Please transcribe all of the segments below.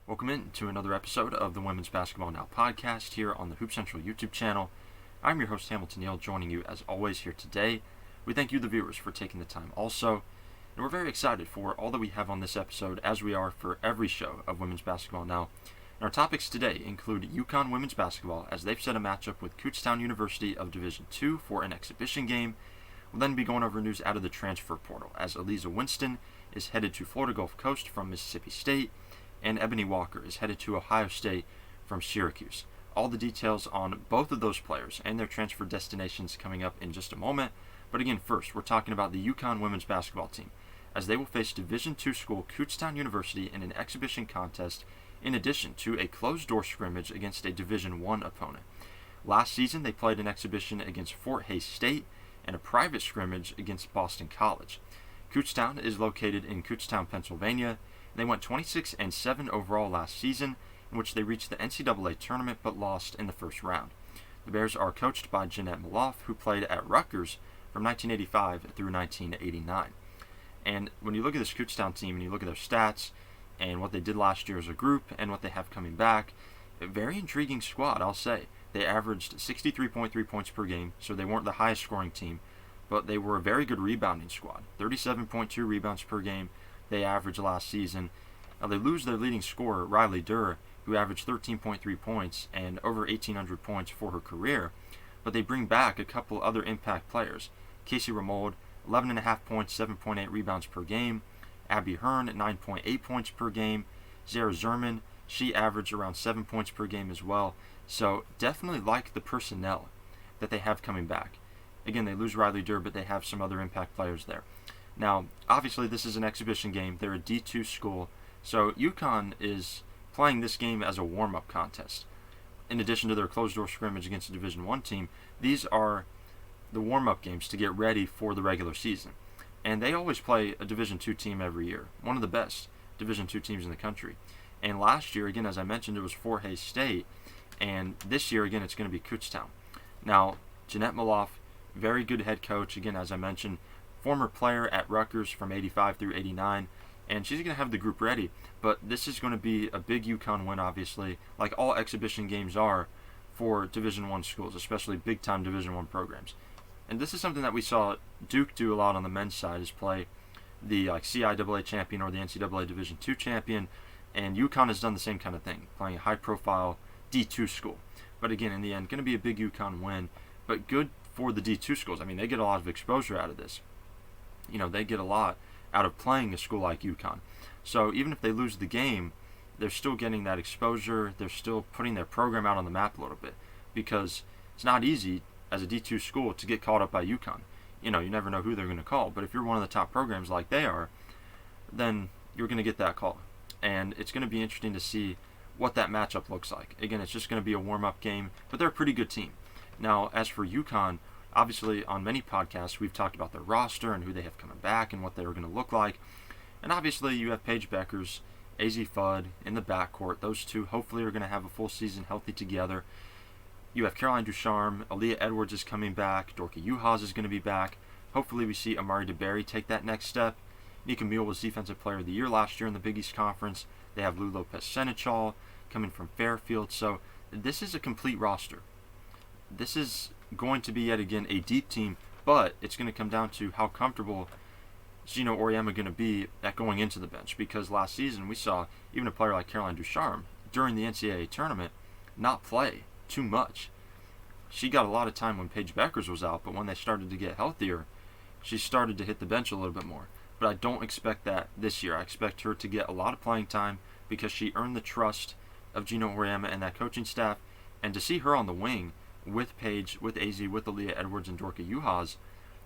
Welcome in to another episode of the Women's Basketball Now podcast here on the Hoop Central YouTube channel. I'm your host Hamilton Neal, joining you as always here today. We thank you, the viewers, for taking the time also, and we're very excited for all that we have on this episode, as we are for every show of Women's Basketball Now. And our topics today include UConn women's basketball, as they've set a matchup with Kutztown University of Division 2 for an exhibition game. We'll then be going over news out of the transfer portal, as Alyza Winston is headed to Florida Gulf Coast from Mississippi State, and Eboni Walker is headed to Ohio State from Syracuse. All the details on both of those players and their transfer destinations coming up in just a moment. But again, first, we're talking about the UConn women's basketball team, as they will face Division 2 school Kutztown University in an exhibition contest, in addition to a closed-door scrimmage against a Division 1 opponent. Last season, they played an exhibition against Fort Hays State and a private scrimmage against Boston College. Kutztown is located in Kutztown, Pennsylvania. They went 26-7 overall last season, in which they reached the NCAA tournament but lost in the first round. The Bears are coached by Jeanette Maloff, who played at Rutgers from 1985 through 1989. And when you look at this Kutztown team and you look at their stats and what they did last year as a group and what they have coming back, a very intriguing squad, I'll say. They averaged 63.3 points per game, so they weren't the highest scoring team, but they were a very good rebounding squad. 37.2 rebounds per game they averaged last season. Now they lose their leading scorer, Rylee Derr, who averaged 13.3 points and over 1,800 points for her career, but they bring back a couple other impact players. Casey Remolde, 11.5 points, 7.8 rebounds per game. Abby Hearn, 9.8 points per game. Zara Zerman, she averaged around 7 points per game as well. So definitely like the personnel that they have coming back. Again, they lose Rylee Derr, but they have some other impact players there. Now, obviously, this is an exhibition game. They're a D2 school, so UConn is playing this game as a warm-up contest. In addition to their closed-door scrimmage against a Division 1 team, these are the warm-up games to get ready for the regular season. And they always play a Division 2 team every year, one of the best Division 2 teams in the country. And last year, again, as I mentioned, it was Fort Hays State, and this year, again, it's going to be Kutztown. Now, Jeanette Maloff, very good head coach, again, as I mentioned, former player at Rutgers from 85 through 89, and she's going to have the group ready. But this is going to be a big UConn win, obviously, like all exhibition games are for Division 1 schools, especially big-time Division 1 programs. And this is something that we saw Duke do a lot on the men's side, is play the CIAA champion or the NCAA Division 2 champion, and UConn has done the same kind of thing, playing a high-profile D2 school. But again, in the end, going to be a big UConn win, but good for the D2 schools. I mean, they get a lot of exposure out of this. You know, they get a lot out of playing a school like UConn. So even if they lose the game, they're still getting that exposure. They're still putting their program out on the map a little bit, because it's not easy as a D2 school to get called up by UConn. You know, you never know who they're going to call, but if you're one of the top programs like they are, then you're going to get that call. And it's going to be interesting to see what that matchup looks like. Again, it's just going to be a warm-up game, but they're a pretty good team. Now, as for UConn, obviously on many podcasts we've talked about their roster and who they have coming back and what they're going to look like. And obviously you have Paige Bueckers, AZ Fudd in the backcourt. Those two hopefully are going to have a full season healthy together. You have Caroline Ducharme, Aaliyah Edwards is coming back, Dorka Juhas is going to be back. Hopefully we see Amari DeBerry take that next step. Nika Mule was Defensive Player of the Year last year in the Big East Conference. They have Lou Lopez-Senechal coming from Fairfield. So this is a complete roster. This is going to be yet again a deep team, but it's going to come down to how comfortable Gino Auriemma going to be at going into the bench, because last season we saw even a player like Caroline Ducharme during the NCAA tournament not play too much. She got a lot of time when Paige Bueckers was out, but when they started to get healthier, she started to hit the bench a little bit more. But I don't expect that this year. I expect her to get a lot of playing time because she earned the trust of Gino Auriemma and that coaching staff, and to see her on the wing with Paige, with AZ, with Aaliyah Edwards and Dorka Juhas,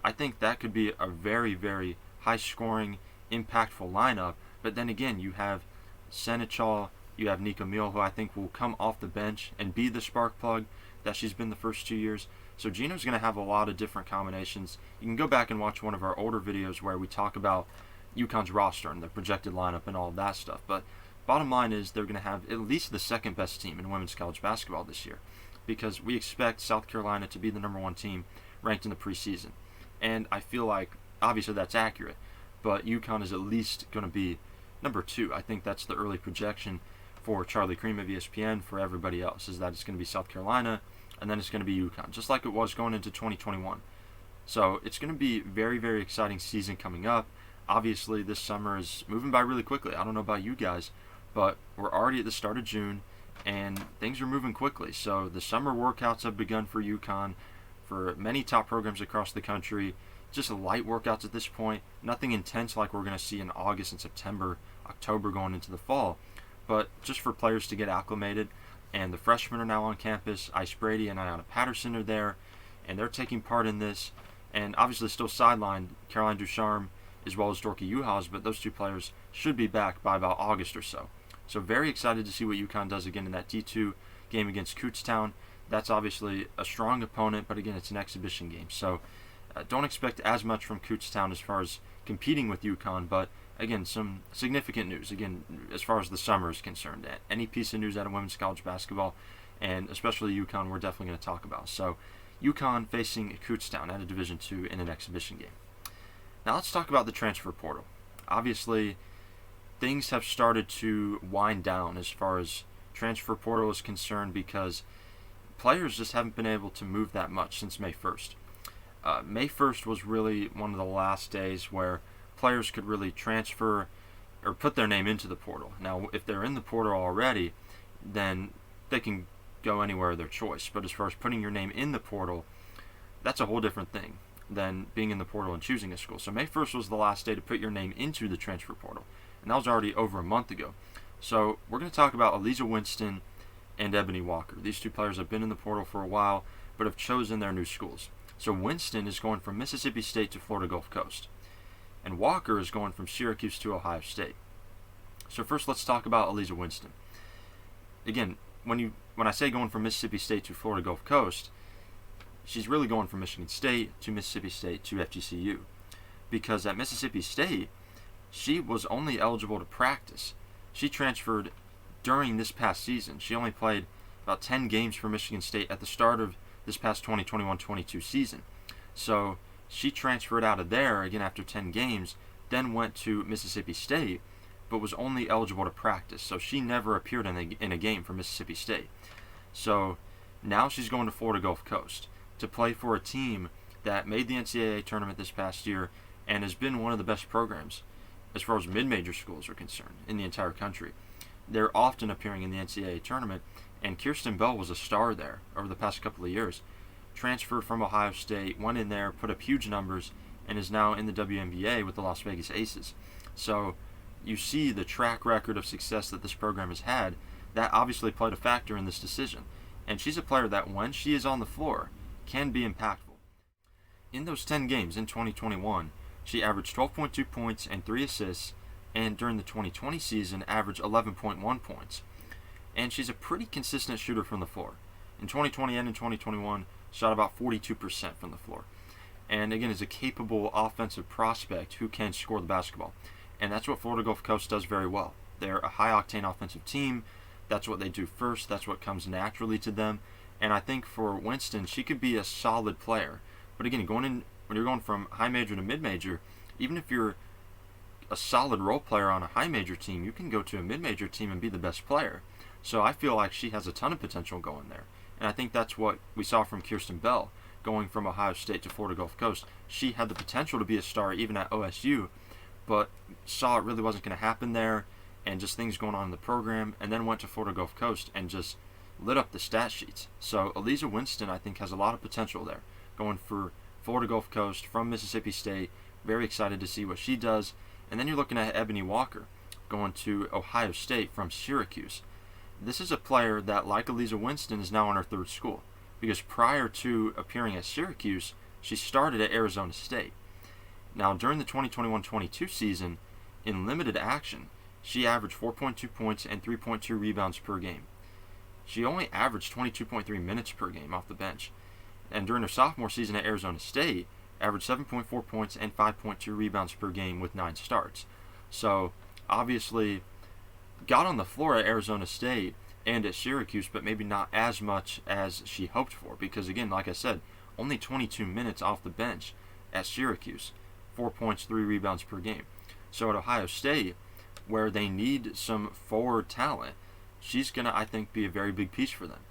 I think that could be a very, very high-scoring, impactful lineup. But then again, you have Senechal, you have Nika Mule, who I think will come off the bench and be the spark plug that she's been the first 2 years. So Gino's going to have a lot of different combinations. You can go back and watch one of our older videos where we talk about UConn's roster and the projected lineup and all of that stuff. But bottom line is they're going to have at least the second best team in women's college basketball this year, because we expect South Carolina to be the number one team ranked in the preseason. And I feel like, obviously that's accurate, but UConn is at least going to be number 2. I think that's the early projection for Charlie Cream of ESPN, for everybody else, is that it's going to be South Carolina, and then it's going to be UConn, just like it was going into 2021. So it's going to be very, very exciting season coming up. Obviously, this summer is moving by really quickly. I don't know about you guys, but we're already at the start of June, and things are moving quickly. So the summer workouts have begun for UConn, for many top programs across the country. Just light workouts at this point, nothing intense like we're going to see in August and September, October going into the fall, but just for players to get acclimated. And the freshmen are now on campus. Ice Brady and Ayanna Patterson are there, and they're taking part in this. And obviously still sidelined Caroline Ducharme as well as Dorky Uhas, but those two players should be back by about August or so. So very excited to see what UConn does again in that D2 game against Kutztown. That's obviously a strong opponent, but again, it's an exhibition game. So don't expect as much from Kutztown as far as competing with UConn, but again, some significant news, again, as far as the summer is concerned. Any piece of news out of women's college basketball, and especially UConn, we're definitely going to talk about. So UConn facing Kutztown at a Division II in an exhibition game. Now let's talk about the transfer portal. Obviously, things have started to wind down as far as transfer portal is concerned because players just haven't been able to move that much since May 1st. May 1st was really one of the last days where players could really transfer or put their name into the portal. Now, if they're in the portal already, then they can go anywhere of their choice. But as far as putting your name in the portal, that's a whole different thing than being in the portal and choosing a school. So May 1st was the last day to put your name into the transfer portal, and that was already over a month ago. So we're going to talk about Alyza Winston and Eboni Walker. These two players have been in the portal for a while, but have chosen their new schools. So Winston is going from Mississippi State to Florida Gulf Coast, and Walker is going from Syracuse to Ohio State. So first, let's talk about Alyza Winston. Again, when I say going from Mississippi State to Florida Gulf Coast, she's really going from Michigan State to Mississippi State to FGCU, because at Mississippi State, she was only eligible to practice. She transferred during this past season. She only played about 10 games for Michigan State at the start of this past 2021-22 season. So she transferred out of there again after 10 games, then went to Mississippi State, but was only eligible to practice. So she never appeared in a game for Mississippi State. So now she's going to Florida Gulf Coast to play for a team that made the NCAA tournament this past year and has been one of the best programs as far as mid-major schools are concerned in the entire country. They're often appearing in the NCAA tournament, and Kirsten Bell was a star there over the past couple of years. Transferred from Ohio State, went in there, put up huge numbers, and is now in the WNBA with the Las Vegas Aces. So you see the track record of success that this program has had. That obviously played a factor in this decision. And she's a player that, when she is on the floor, can be impactful. In those 10 games in 2021, she averaged 12.2 points and 3 assists, and during the 2020 season averaged 11.1 points. And she's a pretty consistent shooter from the floor. In 2020 and in 2021, shot about 42% from the floor. And again, is a capable offensive prospect who can score the basketball. And that's what Florida Gulf Coast does very well. They're a high-octane offensive team. That's what they do first. That's what comes naturally to them. And I think for Winston, she could be a solid player. But again, when you're going from high major to mid-major, even if you're a solid role player on a high major team, you can go to a mid-major team and be the best player. So I feel like she has a ton of potential going there. And I think that's what we saw from Kirsten Bell going from Ohio State to Florida Gulf Coast. She had the potential to be a star even at OSU, but saw it really wasn't going to happen there, and just things going on in the program, and then went to Florida Gulf Coast and just lit up the stat sheets. So Alyza Winston, I think, has a lot of potential there, going for Florida Gulf Coast from Mississippi State. Very excited to see what she does. And then you're looking at Eboni Walker going to Ohio State from Syracuse. This is a player that, like Alyza Winston, is now on her third school, because prior to appearing at Syracuse, she started at Arizona State. Now, during the 2021-22 season, in limited action, she averaged 4.2 points and 3.2 rebounds per game. She only averaged 22.3 minutes per game off the bench. And during her sophomore season at Arizona State, averaged 7.4 points and 5.2 rebounds per game with 9 starts. So, obviously, got on the floor at Arizona State and at Syracuse, but maybe not as much as she hoped for, because again, like I said, only 22 minutes off the bench at Syracuse, 4 points, 3 rebounds per game. So at Ohio State, where they need some forward talent, she's going to, I think, be a very big piece for them.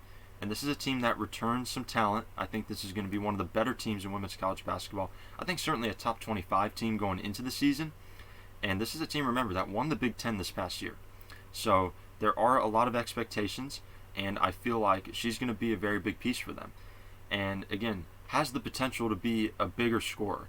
And this is a team that returns some talent. I think this is going to be one of the better teams in women's college basketball. I think certainly a top 25 team going into the season. And this is a team, remember, that won the Big Ten this past year. So there are a lot of expectations, and I feel like she's going to be a very big piece for them. And again, has the potential to be a bigger scorer.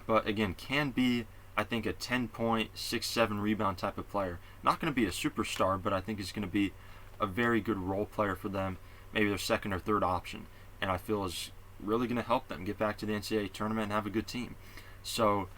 But again, can be, I think, a 10-point, 6-7 rebound type of player. Not going to be a superstar, but I think is going to be a very good role player for them. Maybe their second or third option. And I feel is really going to help them get back to the NCAA tournament and have a good team. So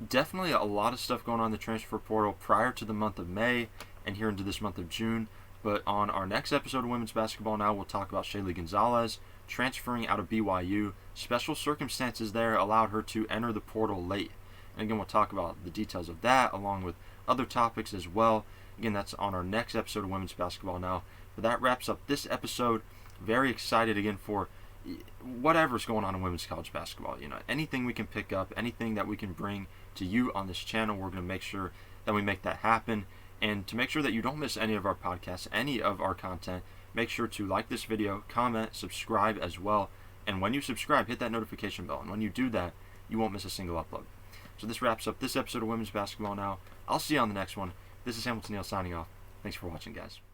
definitely a lot of stuff going on in the transfer portal prior to the month of May and here into this month of June. But on our next episode of Women's Basketball Now, we'll talk about Shaylee Gonzalez transferring out of BYU. Special circumstances there allowed her to enter the portal late. And again, we'll talk about the details of that along with other topics as well. Again, that's on our next episode of Women's Basketball Now. But that wraps up this episode. Very excited again for whatever's going on in women's college basketball. Anything we can pick up, anything that we can bring to you on this channel, we're going to make sure that we make that happen. And to make sure that you don't miss any of our podcasts, any of our content, make sure to like this video, comment, subscribe as well. And when you subscribe, hit that notification bell. And when you do that, you won't miss a single upload. So this wraps up this episode of Women's Basketball Now. I'll see you on the next one. This is Hamilton Neal signing off. Thanks for watching, guys.